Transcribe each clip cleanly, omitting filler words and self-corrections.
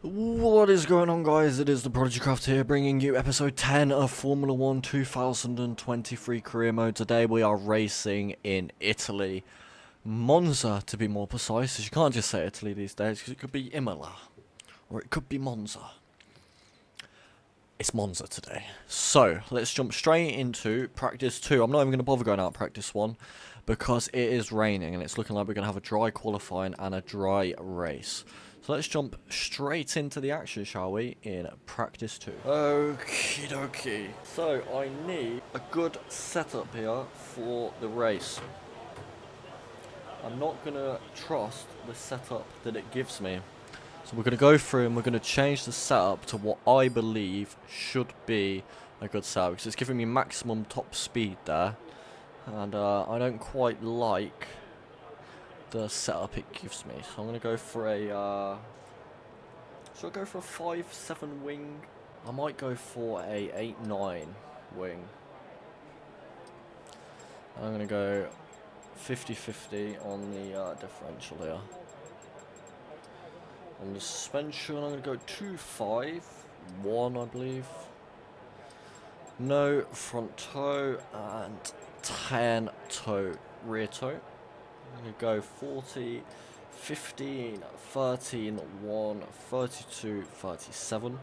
What is going on, guys? It is the ProdigyCraft here, bringing you episode 10 of Formula 1 2023 career mode. Today we are racing in Italy. Monza, to be more precise, as you can't just say Italy these days, because it could be Imola, or it could be Monza. It's Monza today. So, let's jump straight into practice 2. I'm not even going to bother going out practice 1, because it is raining, and it's looking like we're going to have a dry qualifying and a dry race. So let's jump straight into the action, shall we, in practice 2. Okie dokie. So I need a good setup here for the race. I'm not going to trust the setup that it gives me. So we're going to go through and we're going to change the setup to what I believe should be a good setup. Because it's giving me maximum top speed there. And I don't quite like the setup it gives me, so I'm gonna go for a should I go for a 5-7 wing? I might go for a 8-9 wing. I'm gonna go 50-50 on the differential here. On the suspension, I'm gonna go 2-5-1, I believe. No front toe and 10 toe rear toe. I'm going to go 40, 15, 13, 1, 32, 37. I'm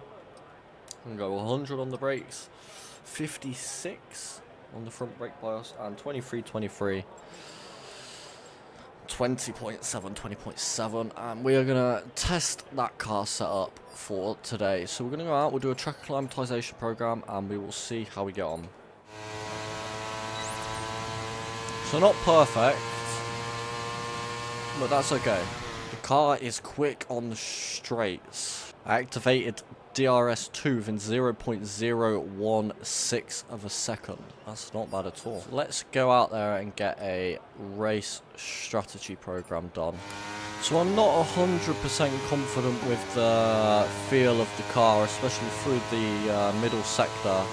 going to go 100 on the brakes, 56 on the front brake bias, and 23, 23. 20.7, 20.7, and we are going to test that car setup for today. So we're going to go out, we'll do a track acclimatization program, and we will see how we get on. So not perfect, but that's okay. The car is quick on the straights. I activated DRS2 within 0.016 of a second. That's not bad at all. So let's go out there and get a race strategy program done. So I'm not 100% confident with the feel of the car, especially through the middle sector.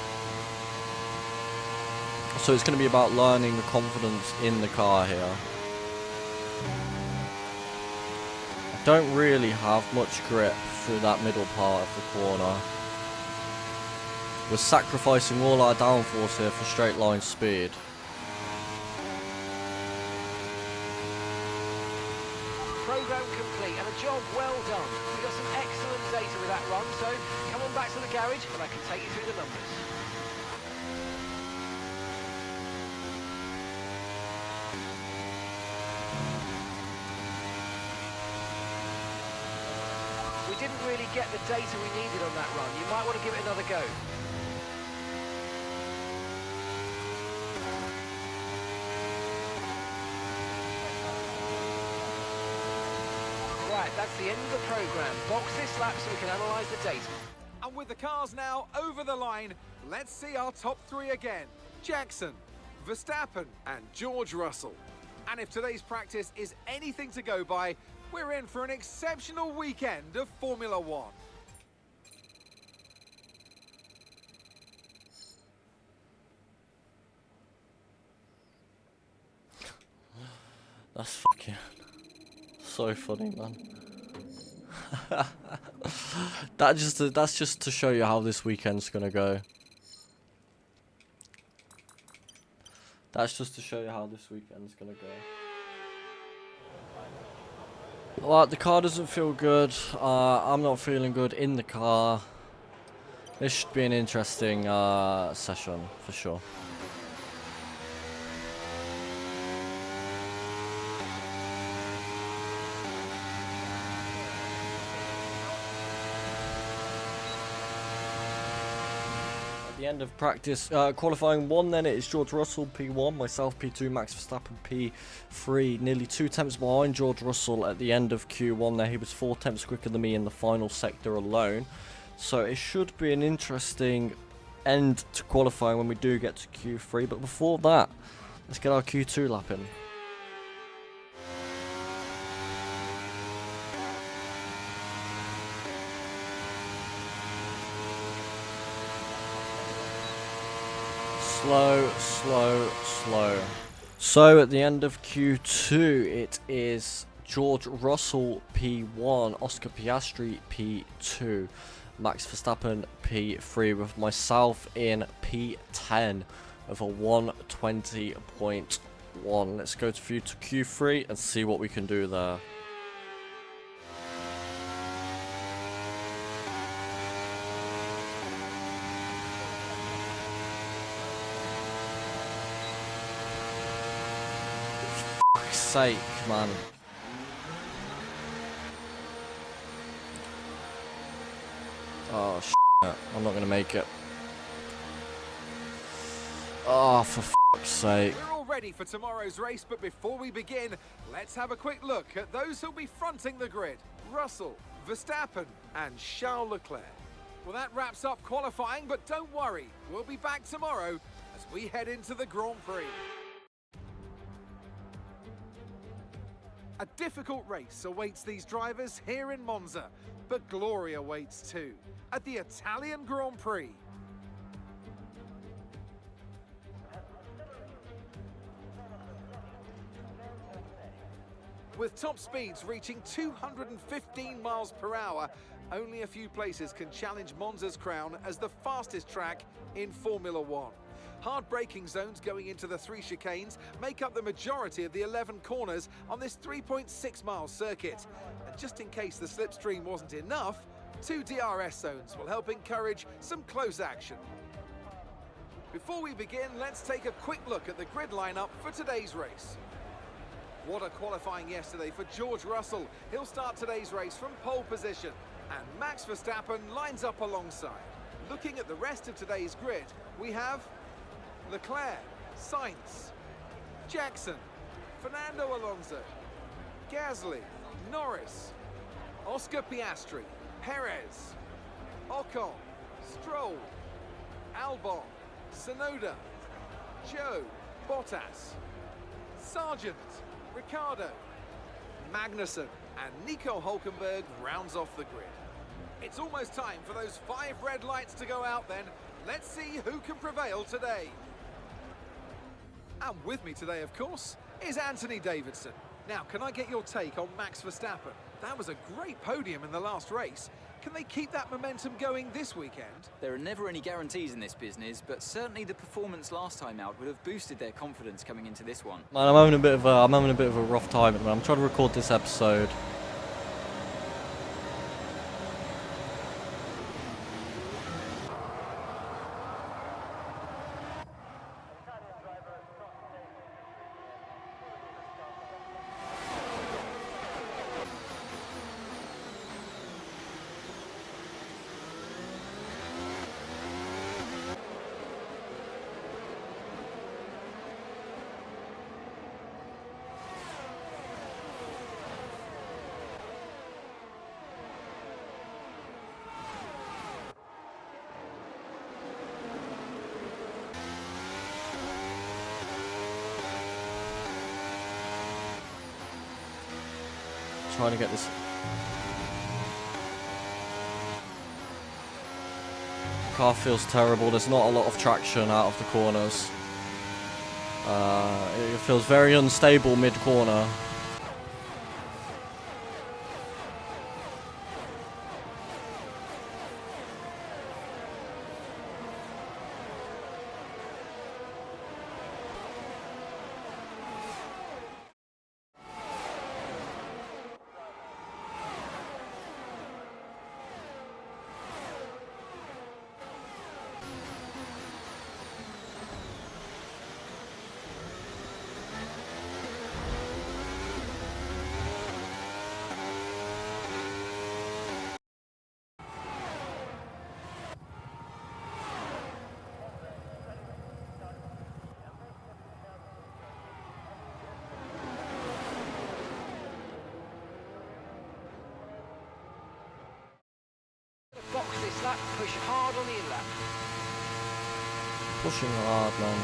So it's going to be about learning the confidence in the car here. Don't really have much grip through that middle part of the corner. We're sacrificing all our downforce here for straight line speed. Program complete and a job well done. We got some excellent data with that run, so come on back to the garage and I can take you through the numbers. We didn't really get the data we needed on that run. You might want to give it another go. Right, that's the end of the program. Box this lap so we can analyse the data. And with the cars now over the line, let's see our top three again. Jackson, Verstappen and George Russell. And if today's practice is anything to go by, we're in for an exceptional weekend of Formula 1. That's fucking so funny, man. That's just to show you how this weekend's gonna go. That's just to show you how this weekend's gonna go. Well, the car doesn't feel good. I'm not feeling good in the car. This should be an interesting session for sure. At the end of practice, qualifying 1, then it is George Russell P1, myself P2, Max Verstappen P3, nearly 2 tenths behind George Russell at the end of Q1 there. He was 4 tenths quicker than me in the final sector alone. So it should be an interesting end to qualifying when we do get to Q3, but before that, let's get our Q2 lap in. Slow, slow, slow. So at the end of Q2, it is George Russell P1, Oscar Piastri P2, Max Verstappen P3, with myself in P10 of a 120.1. Let's go to Q3 and see what we can do there. For fuck's sake, man. Oh, shit. I'm not going to make it. Oh, for fuck's sake. We're all ready for tomorrow's race, but before we begin, let's have a quick look at those who'll be fronting the grid. Russell, Verstappen, and Charles Leclerc. Well, that wraps up qualifying, but don't worry, we'll be back tomorrow as we head into the Grand Prix. A difficult race awaits these drivers here in Monza, but glory awaits too at the Italian Grand Prix. With top speeds reaching 215 miles per hour, only a few places can challenge Monza's crown as the fastest track in Formula One. Hard braking zones going into the 3 chicanes make up the majority of the 11 corners on this 3.6-mile circuit. And just in case the slipstream wasn't enough, 2 DRS zones will help encourage some close action. Before we begin, let's take a quick look at the grid lineup for today's race. What a qualifying yesterday for George Russell. He'll start today's race from pole position. And Max Verstappen lines up alongside. Looking at the rest of today's grid, we have Leclerc, Sainz, Jackson, Fernando Alonso, Gasly, Norris, Oscar Piastri, Perez, Ocon, Stroll, Albon, Tsunoda, Joe, Bottas, Sargent, Ricciardo, Magnussen, and Nico Hülkenberg rounds off the grid. It's almost time for those 5 red lights to go out then. Let's see who can prevail today. And with me today, of course, is Anthony Davidson. Now, can I get your take on Max Verstappen? That was a great podium in the last race. Can they keep that momentum going this weekend? There are never any guarantees in this business, but certainly the performance last time out would have boosted their confidence coming into this one. Man, I'm having a bit of a rough time at the moment. I'm trying to record this episode. Trying to get this. Car feels terrible. There's not a lot of traction out of the corners. It feels very unstable mid-corner. Box this lap, push hard on the in-lap. Pushing hard, man.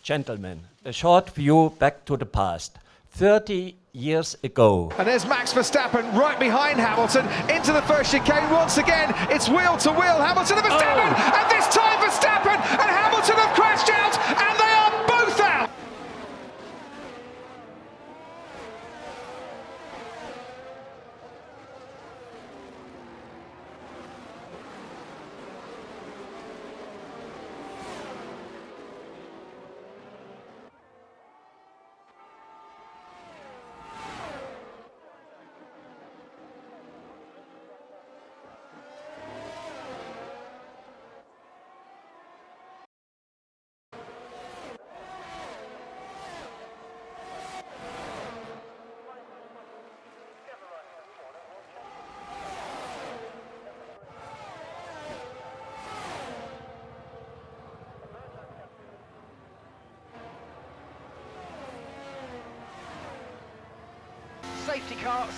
gentlemen, a short view back to the past. 30 years ago. And there's Max Verstappen right behind Hamilton into the first chicane. Once again, it's wheel to wheel. Hamilton and Verstappen, and this time Verstappen and Hamilton have crashed out, and they are both out.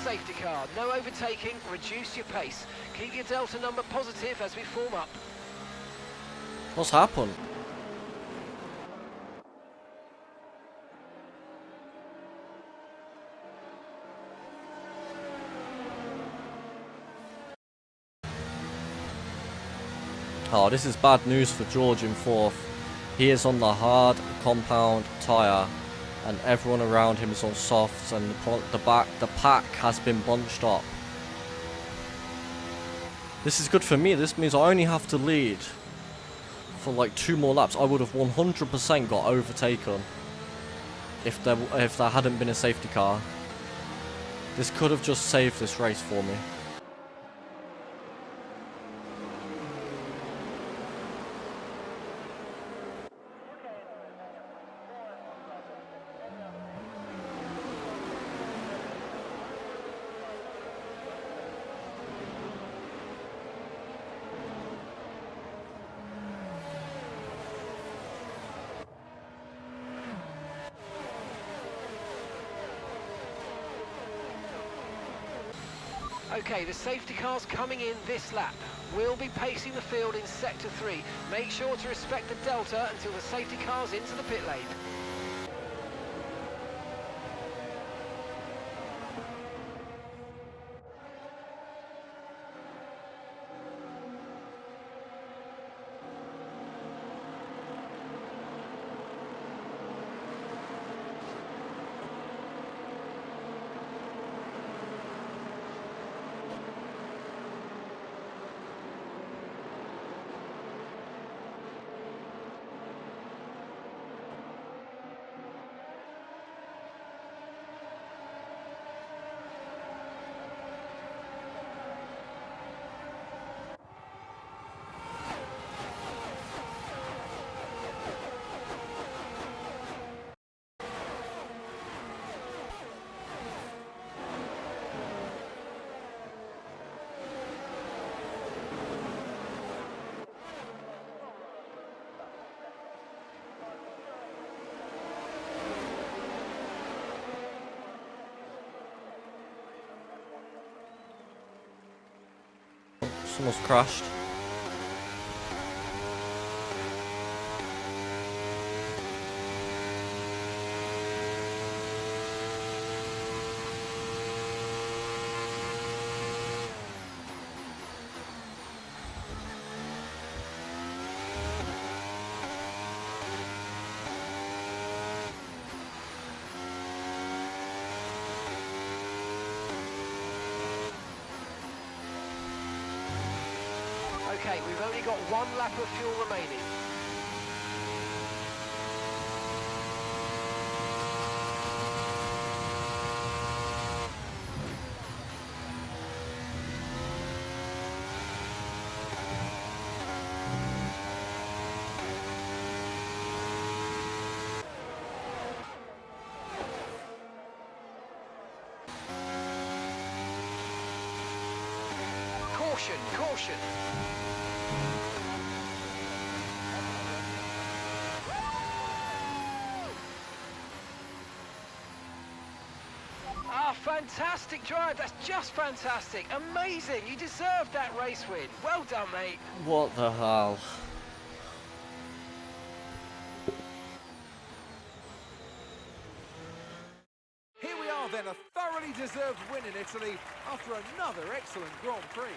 Safety car. No overtaking, reduce your pace. Keep your delta number positive as we form up. What's happened? Oh, this is bad news for George in fourth. He is on the hard compound tyre, and everyone around him is on softs, and the pack has been bunched up. This is good for me. This means I only have to lead for like 2 more laps. I would have 100% got overtaken if there hadn't been a safety car. This could have just saved this race for me. Okay, the safety car's coming in this lap. We'll be pacing the field in sector 3. Make sure to respect the delta until the safety car's into the pit lane. Someone's crashed. Okay, we've only got 1 lap of fuel remaining. Caution, caution. Fantastic drive, that's just fantastic, amazing, you deserved that race win, well done mate. What the hell? Now then, a thoroughly deserved win in Italy after another excellent Grand Prix.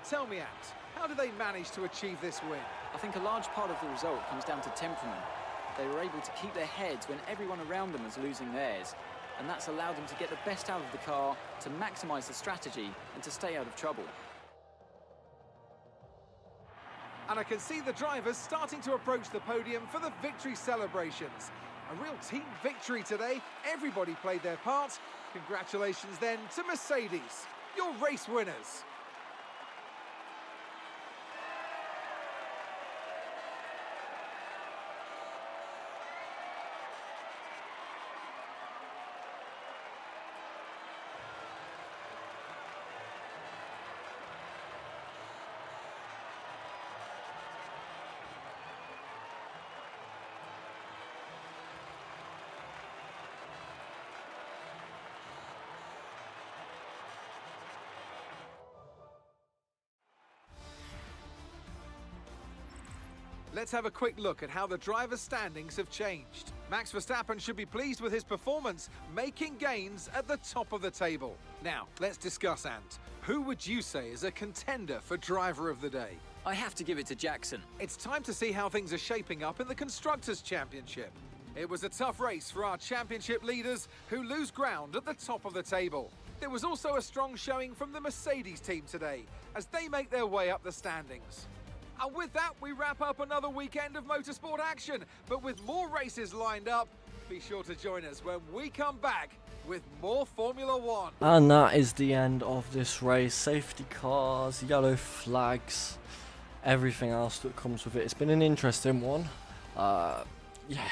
Tell me, Ant, how did they manage to achieve this win? I think a large part of the result comes down to temperament. They were able to keep their heads when everyone around them was losing theirs, and that's allowed them to get the best out of the car, to maximise the strategy, and to stay out of trouble. And I can see the drivers starting to approach the podium for the victory celebrations. A real team victory today. Everybody played their part. Congratulations then to Mercedes, your race winners. Let's have a quick look at how the drivers' standings have changed. Max Verstappen should be pleased with his performance, making gains at the top of the table. Now, let's discuss, Ant. Who would you say is a contender for Driver of the Day? I have to give it to Jackson. It's time to see how things are shaping up in the Constructors' Championship. It was a tough race for our championship leaders, who lose ground at the top of the table. There was also a strong showing from the Mercedes team today, as they make their way up the standings. And with that, we wrap up another weekend of motorsport action. But with more races lined up, be sure to join us when we come back with more Formula One. And that is the end of this race. Safety cars, yellow flags, everything else that comes with it. It's been an interesting one. Yeah,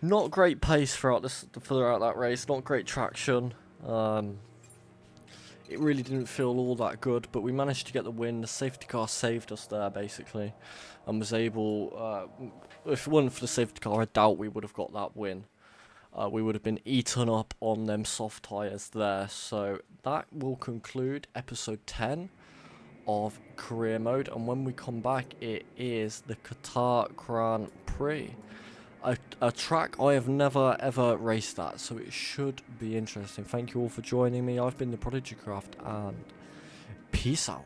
not great pace throughout that race. Not great traction. It really didn't feel all that good, but we managed to get the win. The safety car saved us there, basically, and was able, if it wasn't for the safety car, I doubt we would have got that win. We would have been eaten up on them soft tyres there. So that will conclude episode 10 of career mode, and when we come back, it is the Qatar Grand Prix. A track I have never ever raced at, so it should be interesting. Thank you all for joining me. I've been the ProdigyCraft, and peace out.